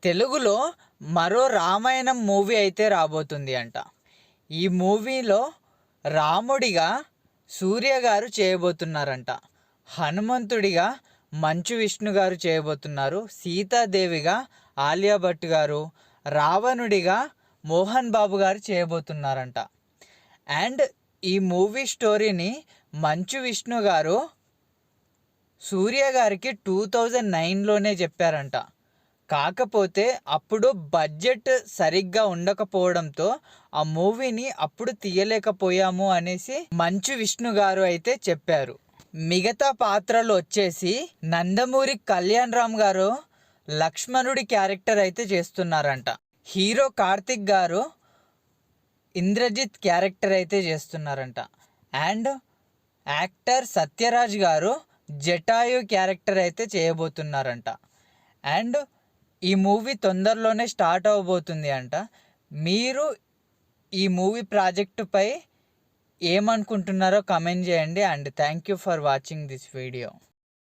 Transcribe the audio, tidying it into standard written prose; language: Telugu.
తెలుగులో మరో రామాయణం మూవీ అయితే రాబోతుంది అంట. ఈ మూవీలో రాముడిగా సూర్య గారు చేయబోతున్నారంట, హనుమంతుడిగా మంచు విష్ణు గారు చేయబోతున్నారు, సీతాదేవిగా ఆలియా భట్ గారు, రావణుడిగా మోహన్ బాబు గారు చేయబోతున్నారంట. అండ్ ఈ మూవీ స్టోరీని మంచు విష్ణు గారు సూర్య గారికి 2009లోనే చెప్పారంట. కాకపోతే అప్పుడు బడ్జెట్ సరిగ్గా ఉండకపోవడంతో ఆ మూవీని అప్పుడు తీయలేకపోయాము అనేసి మంచు విష్ణు గారు అయితే చెప్పారు. మిగతా పాత్రలు వచ్చేసి నందమూరి కళ్యాణ్ రామ్ గారు లక్ష్మణుడి క్యారెక్టర్ అయితే చేస్తున్నారంట. హీరో కార్తిక్ గారు ఇంద్రజిత్ క్యారెక్టర్ అయితే చేస్తున్నారంట. అండ్ యాక్టర్ సత్యరాజ్ గారు జటాయు క్యారెక్టర్ అయితే చేయబోతున్నారంట. అండ్ ఈ మూవీ తొందరలోనే స్టార్ట్ అవ్వబోతుంది అంట. మీరు ఈ మూవీ ప్రాజెక్టుపై ఏమనుకుంటున్నారో కమెంట్ చేయండి. And thank you for watching this video.